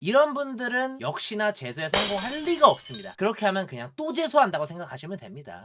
이런 분들은 역시나 재수에 성공할 리가 없습니다. 그렇게 하면 그냥 또 재수한다고 생각하시면 됩니다.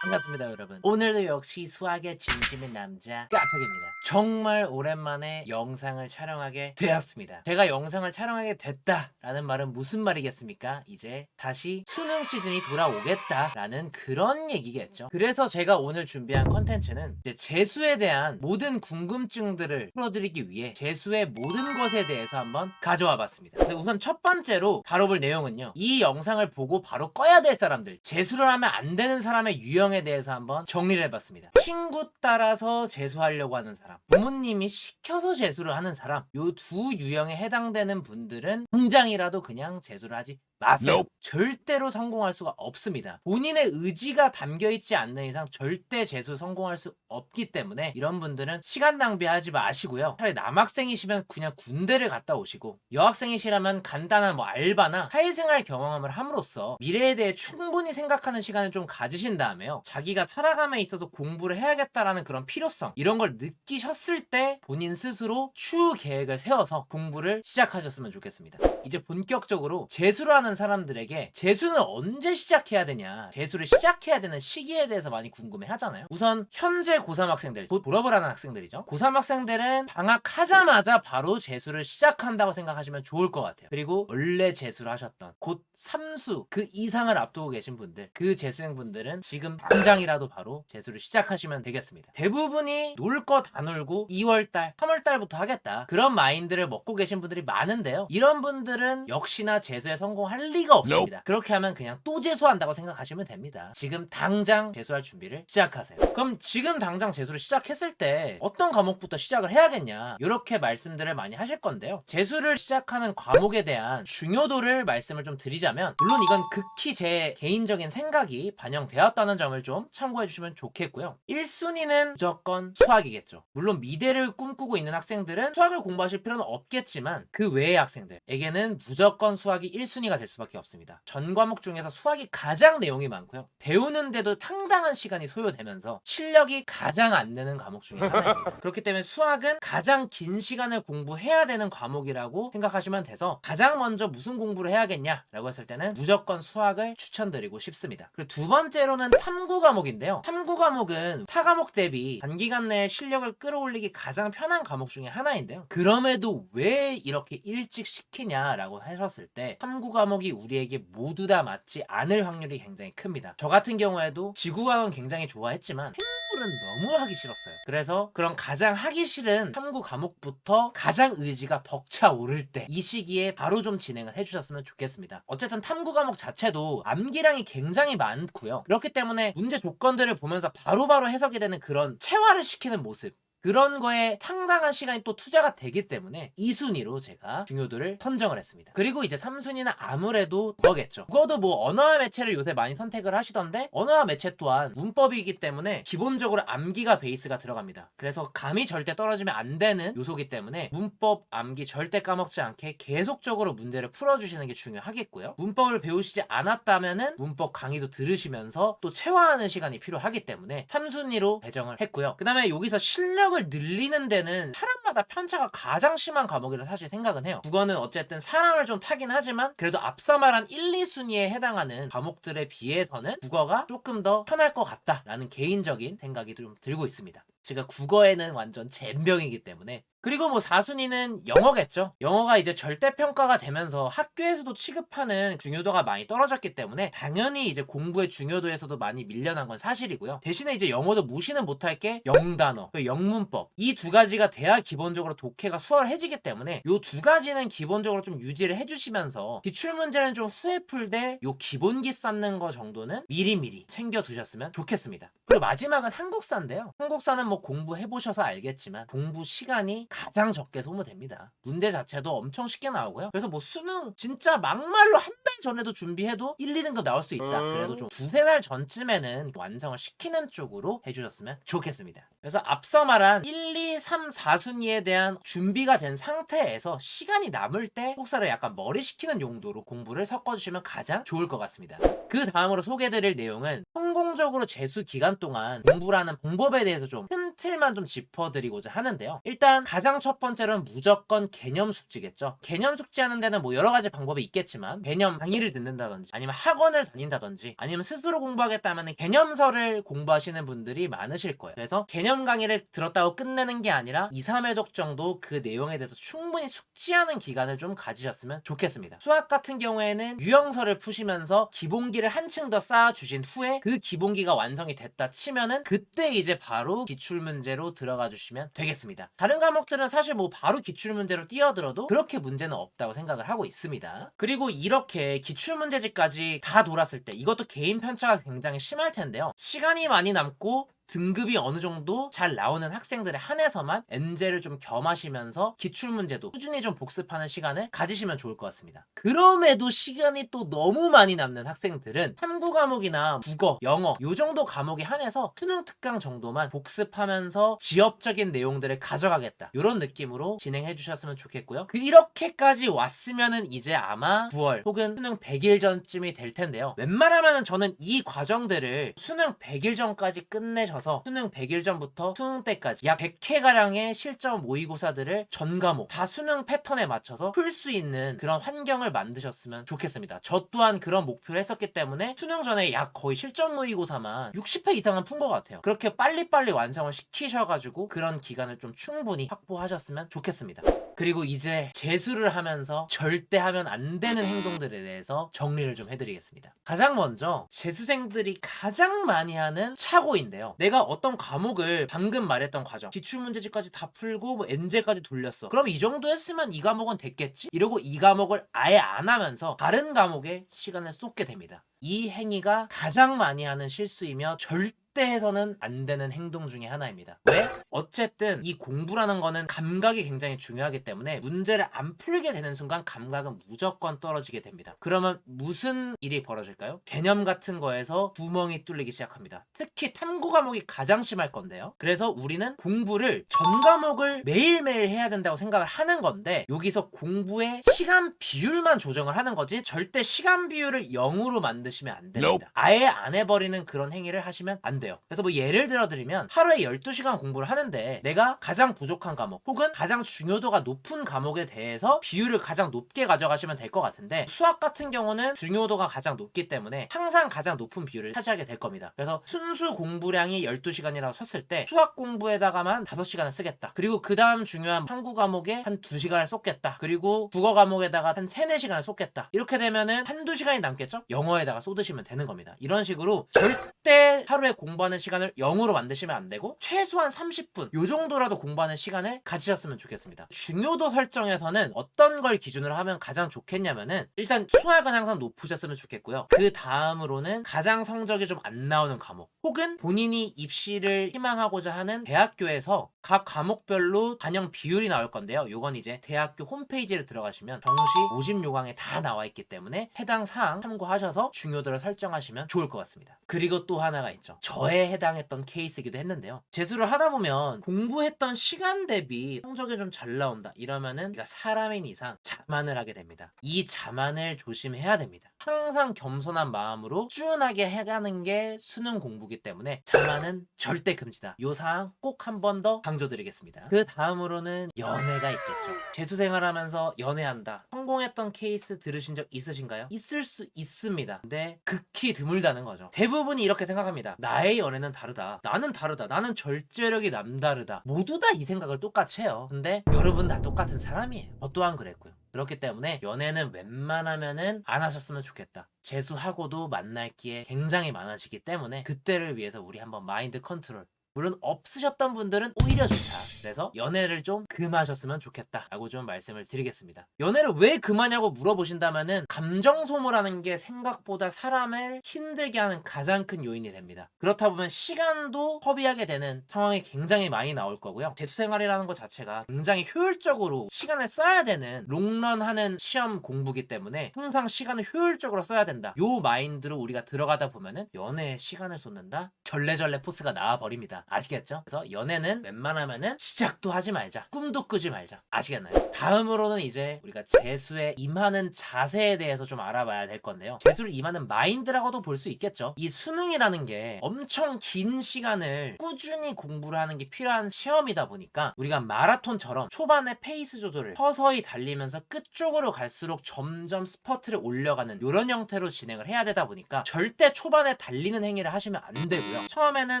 반갑습니다 여러분. 오늘도 역시 수학의 진심인 남자 까표기입니다. 정말 오랜만에 영상을 촬영하게 되었습니다. 제가 영상을 촬영하게 됐다라는 말은 무슨 말이겠습니까? 이제 다시 수능 시즌이 돌아오겠다라는 그런 얘기겠죠. 그래서 제가 오늘 준비한 컨텐츠는 이제 재수에 대한 모든 궁금증들을 풀어드리기 위해 재수의 모든 것에 대해서 한번 가져와 봤습니다. 근데 우선 첫 번째로 다뤄볼 내용은요, 이 영상을 보고 바로 꺼야 될 사람들, 재수를 하면 안 되는 사람의 유형에 대해서 한번 정리를 해봤습니다. 친구 따라서 재수하려고 하는 사람, 부모님이 시켜서 재수를 하는 사람, 요 두 유형에 해당되는 분들은 당장이라도 그냥 재수를 하지 마세요. 절대로 성공할 수가 없습니다. 본인의 의지가 담겨있지 않는 이상 절대 재수 성공할 수 없기 때문에 이런 분들은 시간 낭비하지 마시고요. 차라리 남학생이시면 그냥 군대를 갔다 오시고, 여학생이시라면 간단한 알바나 사회생활 경험을 함으로써 미래에 대해 충분히 생각하는 시간을 좀 가지신 다음에요, 자기가 살아감에 있어서 공부를 해야겠다라는 그런 필요성, 이런 걸 느끼셨을 때 본인 스스로 추후 계획을 세워서 공부를 시작하셨으면 좋겠습니다. 이제 본격적으로 재수를 하는 사람들에게 재수는 언제 시작해야 되냐, 재수를 시작해야 되는 시기에 대해서 많이 궁금해 하잖아요. 우선 현재 고3 학생들, 곧 졸업을 하는 학생들이죠. 고3 학생들은 방학하자마자 바로 재수를 시작한다고 생각하시면 좋을 것 같아요. 그리고 원래 재수를 하셨던, 곧 삼수 그 이상을 앞두고 계신 분들, 그 재수생분들은 지금 당장이라도 바로 재수를 시작하시면 되겠습니다. 대부분이 놀 거 다 놀고 2월달, 3월달부터 하겠다, 그런 마인드를 먹고 계신 분들이 많은데요, 이런 분들은 역시나 재수에 성공할 리가 없습니다. 그렇게 하면 그냥 또 재수한다고 생각하시면 됩니다. 지금 당장 재수할 준비를 시작하세요. 그럼 지금 당장 재수를 시작했을 때 어떤 과목부터 시작을 해야겠냐, 이렇게 말씀들을 많이 하실 건데요, 재수를 시작하는 과목에 대한 중요도를 말씀을 좀 드리자면, 물론 이건 극히 제 개인적인 생각이 반영되었다는 점을 좀 참고해 주시면 좋겠고요. 1순위는 무조건 수학이겠죠. 물론 미대를 꿈꾸고 있는 학생들은 수학을 공부하실 필요는 없겠지만 그 외의 학생들에게는 무조건 수학이 1순위가 될 수밖에 없습니다. 전 과목 중에서 수학이 가장 내용이 많고요, 배우는데도 상당한 시간이 소요되면서 실력이 가장 안 느는 과목 중에 하나입니다. 그렇기 때문에 수학은 가장 긴 시간을 공부해야 되는 과목이라고 생각하시면 돼서, 가장 먼저 무슨 공부를 해야겠냐라고 했을 때는 무조건 수학을 추천드리고 싶습니다. 그리고 두 번째로는 탐구 과목인데요, 탐구 과목은 타 과목 대비 단기간 내에 실력을 끌어올리기 가장 편한 과목 중에 하나인데요, 그럼에도 왜 이렇게 일찍 시키냐라고 하셨을 때 탐구 과목이 우리에게 모두 다 맞지 않을 확률이 굉장히 큽니다. 저 같은 경우에도 지구과학은 굉장히 좋아했지만 생물은 너무 하기 싫었어요. 그래서 그런 가장 하기 싫은 탐구 과목부터 가장 의지가 벅차오를 때, 이 시기에 바로 좀 진행을 해주셨으면 좋겠습니다. 어쨌든 탐구 과목 자체도 암기량이 굉장히 많고요, 그렇기 때문에 문제 조건들을 보면서 바로바로 해석이 되는 그런 체화를 시키는 모습, 그런 거에 상당한 시간이 또 투자가 되기 때문에 2순위로 제가 중요도를 선정을 했습니다. 그리고 이제 3순위는 아무래도 국어겠죠. 국어도 언어와 매체를 요새 많이 선택을 하시던데, 언어와 매체 또한 문법이기 때문에 기본적으로 암기가 베이스가 들어갑니다. 그래서 감이 절대 떨어지면 안 되는 요소기 때문에 문법 암기 절대 까먹지 않게 계속적으로 문제를 풀어주시는 게 중요하겠고요, 문법을 배우시지 않았다면은 문법 강의도 들으시면서 또 체화하는 시간이 필요하기 때문에 3순위로 배정을 했고요. 그 다음에 여기서 실력을 늘리는 데는 사람마다 편차가 가장 심한 과목이라 사실 생각은 해요. 국어는 어쨌든 사람을 좀 타긴 하지만 그래도 앞서 말한 1, 2순위에 해당하는 과목들에 비해서는 국어가 조금 더 편할 것 같다라는 개인적인 생각이 좀 들고 있습니다. 제가 국어에는 완전 젬병이기 때문에. 그리고 4순위는 영어겠죠. 영어가 이제 절대평가가 되면서 학교에서도 취급하는 중요도가 많이 떨어졌기 때문에 당연히 이제 공부의 중요도에서도 많이 밀려난 건 사실이고요. 대신에 이제 영어도 무시는 못할 게 영단어, 영문법, 이 두 가지가 돼야 기본적으로 독해가 수월해지기 때문에 요 두 가지는 기본적으로 좀 유지를 해주시면서 기출문제는 좀 후에 풀되 요 기본기 쌓는 거 정도는 미리미리 챙겨두셨으면 좋겠습니다. 그리고 마지막은 한국사인데요, 한국사는 공부해보셔서 알겠지만 공부 시간이 가장 적게 소모됩니다. 문제 자체도 엄청 쉽게 나오고요. 그래서 수능 진짜 막말로 한 달 전에도 준비해도 1, 2등급 나올 수 있다. 그래도 좀 두세 달 전쯤에는 완성을 시키는 쪽으로 해주셨으면 좋겠습니다. 그래서 앞서 말한 1, 2, 3, 4순위에 대한 준비가 된 상태에서 시간이 남을 때 한국사를 약간 머리 식히는 용도로 공부를 섞어주시면 가장 좋을 것 같습니다. 그 다음으로 소개해드릴 내용은 성공적으로 재수 기간 동안 공부라는 방법에 대해서 좀 큰 틈틀만 좀 짚어드리고자 하는데요. 일단 가장 첫 번째로는 무조건 개념 숙지겠죠. 개념 숙지하는 데는 뭐 여러 가지 방법이 있겠지만 개념 강의를 듣는다든지 아니면 학원을 다닌다든지 아니면 스스로 공부하겠다면 개념서를 공부하시는 분들이 많으실 거예요. 그래서 개념 강의를 들었다고 끝내는 게 아니라 2, 3회독 정도 그 내용에 대해서 충분히 숙지하는 기간을 좀 가지셨으면 좋겠습니다. 수학 같은 경우에는 유형서를 푸시면서 기본기를 한층 더 쌓아주신 후에 그 기본기가 완성이 됐다 치면은 그때 이제 바로 기출문제로 들어가 주시면 되겠습니다. 다른 과목들은 사실 뭐 바로 기출문제로 뛰어들어도 그렇게 문제는 없다고 생각을 하고 있습니다. 그리고 이렇게 기출문제집까지 다 돌았을 때 이것도 개인 편차가 굉장히 심할 텐데요. 시간이 많이 남고 등급이 어느 정도 잘 나오는 학생들에 한해서만 엔제를 좀 겸하시면서 기출문제도 꾸준히 좀 복습하는 시간을 가지시면 좋을 것 같습니다. 그럼에도 시간이 또 너무 많이 남는 학생들은 탐구 과목이나 국어, 영어 요 정도 과목에 한해서 수능 특강 정도만 복습하면서 지엽적인 내용들을 가져가겠다 이런 느낌으로 진행해 주셨으면 좋겠고요. 이렇게까지 왔으면은 이제 아마 9월 혹은 수능 100일 전쯤이 될 텐데요. 웬만하면은 저는 이 과정들을 수능 100일 전까지 끝내셔서 수능 100일 전부터 수능 때까지 약 100회가량의 실전 모의고사들을 전 과목 다 수능 패턴에 맞춰서 풀 수 있는 그런 환경을 만드셨으면 좋겠습니다. 저 또한 그런 목표를 했었기 때문에 수능 전에 약 거의 실전 모의고사만 60회 이상은 푼 것 같아요. 그렇게 빨리빨리 완성을 시키셔가지고 그런 기간을 좀 충분히 확보하셨으면 좋겠습니다. 그리고 이제 재수를 하면서 절대 하면 안 되는 행동들에 대해서 정리를 좀 해드리겠습니다. 가장 먼저 재수생들이 가장 많이 하는 착오인데요. 내가 어떤 과목을 방금 말했던 과정 기출문제집까지 다 풀고 뭐 엔제까지 돌렸어. 그럼 이 정도 했으면 이 과목은 됐겠지? 이러고 이 과목을 아예 안 하면서 다른 과목에 시간을 쏟게 됩니다. 이 행위가 가장 많이 하는 실수이며 절대 해서는 안 되는 행동 중에 하나입니다. 왜? 어쨌든 이 공부라는 거는 감각이 굉장히 중요하기 때문에 문제를 안 풀게 되는 순간 감각은 무조건 떨어지게 됩니다. 그러면 무슨 일이 벌어질까요? 개념 같은 거에서 구멍이 뚫리기 시작합니다. 특히 탐구 과목이 가장 심할 건데요. 그래서 우리는 공부를 전 과목을 매일매일 해야 된다고 생각을 하는 건데 여기서 공부의 시간 비율만 조정을 하는 거지 절대 시간 비율을 0으로 만드시면 안 됩니다. 아예 안 해버리는 그런 행위를 하시면 안 돼요. 그래서 뭐 예를 들어 드리면 하루에 12시간 공부를 하는데 내가 가장 부족한 과목 혹은 가장 중요도가 높은 과목에 대해서 비율을 가장 높게 가져가시면 될 것 같은데 수학 같은 경우는 중요도가 가장 높기 때문에 항상 가장 높은 비율을 차지하게 될 겁니다. 그래서 순수 공부량이 12시간이라고 쳤을 때 수학 공부에다가만 5시간을 쓰겠다. 그리고 그 다음 중요한 탐구 과목에 한 2시간을 쏟겠다. 그리고 국어 과목에다가 한 3, 4시간을 쏟겠다. 이렇게 되면은 한두 시간이 남겠죠? 영어에다가 쏟으시면 되는 겁니다. 이런 식으로 절대 하루에 공부하는 시간을 0으로 만드시면 안 되고 최소한 30분 요 정도라도 공부하는 시간을 가지셨으면 좋겠습니다. 중요도 설정에서는 어떤 걸 기준으로 하면 가장 좋겠냐면은 일단 수학은 항상 높으셨으면 좋겠고요. 그 다음으로는 가장 성적이 좀 안 나오는 과목 혹은 본인이 입시를 희망하고자 하는 대학교에서 각 과목별로 반영 비율이 나올 건데요. 요건 이제 대학교 홈페이지를 들어가시면 정시 모집 요강에 다 나와 있기 때문에 해당 사항 참고하셔서 중요도를 설정하시면 좋을 것 같습니다. 그리고 또 하나가 있죠. 저에 해당했던 케이스이기도 했는데요. 재수를 하다 보면 공부했던 시간 대비 성적이 좀 잘 나온다 이러면은 우리가 사람인 이상 자만을 하게 됩니다. 이 자만을 조심해야 됩니다. 항상 겸손한 마음으로 꾸준하게 해가는 게 수능 공부기 때문에 자만은 절대 금지다. 요 사항 꼭 한 번 더 강조드리겠습니다. 그 다음으로는 연애가 있겠죠. 재수 생활하면서 연애한다. 성공했던 케이스 들으신 적 있으신가요? 있을 수 있습니다. 근데 극히 드물다는 거죠. 대부분이 이렇게 생각합니다. 나의 연애는 다르다. 나는 다르다. 나는 절제력이 남다르다. 모두 다 이 생각을 똑같이 해요. 근데 여러분 다 똑같은 사람이에요. 저 또한 그랬고요. 그렇기 때문에 연애는 웬만하면은 안 하셨으면 좋겠다. 재수하고도 만날 기회 굉장히 많아지기 때문에 그때를 위해서 우리 한번 마인드 컨트롤 물론 없으셨던 분들은 오히려 좋다. 그래서 연애를 좀 금하셨으면 좋겠다 라고 좀 말씀을 드리겠습니다. 연애를 왜 금하냐고 물어보신다면은 감정 소모라는 게 생각보다 사람을 힘들게 하는 가장 큰 요인이 됩니다. 그렇다 보면 시간도 허비하게 되는 상황이 굉장히 많이 나올 거고요. 재수생활이라는 것 자체가 굉장히 효율적으로 시간을 써야 되는 롱런하는 시험 공부기 때문에 항상 시간을 효율적으로 써야 된다. 요 마인드로 우리가 들어가다 보면은 연애에 시간을 쏟는다? 절레절레 포스가 나와버립니다. 아시겠죠? 그래서 연애는 웬만하면은 시작도 하지 말자, 꿈도 꾸지 말자. 아시겠나요? 다음으로는 이제 우리가 재수에 임하는 자세에 대해서 좀 알아봐야 될 건데요. 재수를 임하는 마인드라고도 볼 수 있겠죠. 이 수능이라는 게 엄청 긴 시간을 꾸준히 공부를 하는 게 필요한 시험이다 보니까 우리가 마라톤처럼 초반에 페이스 조절을 서서히 달리면서 끝 쪽으로 갈수록 점점 스퍼트를 올려가는 이런 형태로 진행을 해야 되다 보니까 절대 초반에 달리는 행위를 하시면 안 되고요. 처음에는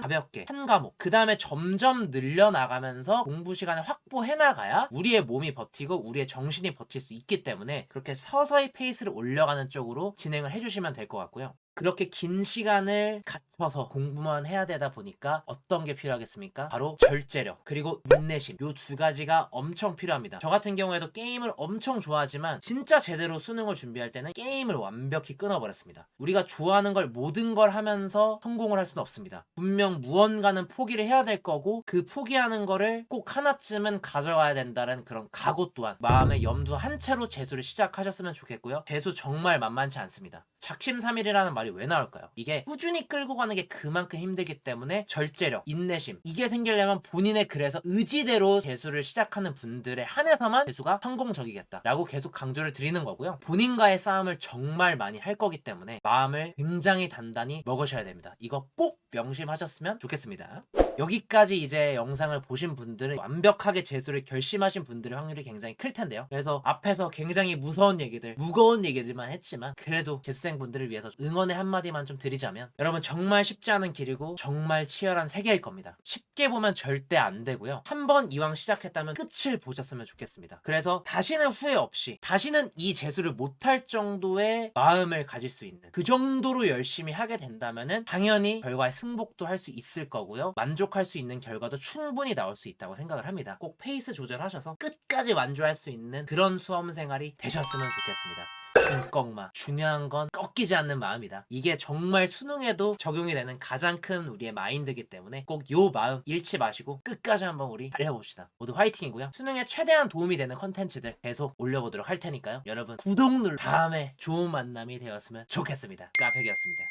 가볍게 한 과목, 그 다음에 점점 늘려나가면서 공부 시간을 확보해 나가야 우리의 몸이 버티고 우리의 정신이 버틸 수 있기 때문에 그렇게 서서히 페이스를 올려가는 쪽으로 진행을 해주시면 될 것 같고요. 그렇게 긴 시간을 갖춰서 공부만 해야 되다 보니까 어떤 게 필요하겠습니까? 바로 절제력 그리고 인내심, 요 두 가지가 엄청 필요합니다. 저 같은 경우에도 게임을 엄청 좋아하지만 진짜 제대로 수능을 준비할 때는 게임을 완벽히 끊어버렸습니다. 우리가 좋아하는 걸 모든 걸 하면서 성공을 할 수는 없습니다. 분명 무언가는 포기를 해야 될 거고 그 포기하는 거를 꼭 하나쯤은 가져와야 된다는 그런 각오 또한 마음에 염두한 채로 재수를 시작하셨으면 좋겠고요. 재수 정말 만만치 않습니다. 작심삼일이라는 말이 왜 나올까요? 이게 꾸준히 끌고 가는 게 그만큼 힘들기 때문에 절제력, 인내심 이게 생기려면 본인의 그래서 의지대로 재수를 시작하는 분들에 한해서만 재수가 성공적이겠다라고 계속 강조를 드리는 거고요. 본인과의 싸움을 정말 많이 할 거기 때문에 마음을 굉장히 단단히 먹으셔야 됩니다. 이거 꼭 명심하셨으면 좋겠습니다. 여기까지 이제 영상을 보신 분들은 완벽하게 재수를 결심하신 분들의 확률이 굉장히 클 텐데요. 그래서 앞에서 굉장히 무서운 얘기들, 무거운 얘기들만 했지만 그래도 재수생분들을 위해서 응원의 한마디만 좀 드리자면 여러분 정말 쉽지 않은 길이고 정말 치열한 세계일 겁니다. 쉽게 보면 절대 안 되고요. 한번 이왕 시작했다면 끝을 보셨으면 좋겠습니다. 그래서 다시는 후회 없이 다시는 이 재수를 못할 정도의 마음을 가질 수 있는 그 정도로 열심히 하게 된다면은 당연히 결과에 승복도 할 수 있을 거고요. 만족할 수 있는 결과도 충분히 나올 수 있다고 생각을 합니다. 꼭 페이스 조절하셔서 끝까지 완주할 수 있는 그런 수험 생활이 되셨으면 좋겠습니다. 끈꺽마 중요한 건 꺾이지 않는 마음이다. 이게 정말 수능에도 적용이 되는 가장 큰 우리의 마인드이기 때문에 꼭 요 마음 잃지 마시고 끝까지 한번 우리 달려봅시다. 모두 화이팅이고요. 수능에 최대한 도움이 되는 컨텐츠들 계속 올려보도록 할 테니까요. 여러분 구독 눌러 다음에 좋은 만남이 되었으면 좋겠습니다. 카페기였습니다.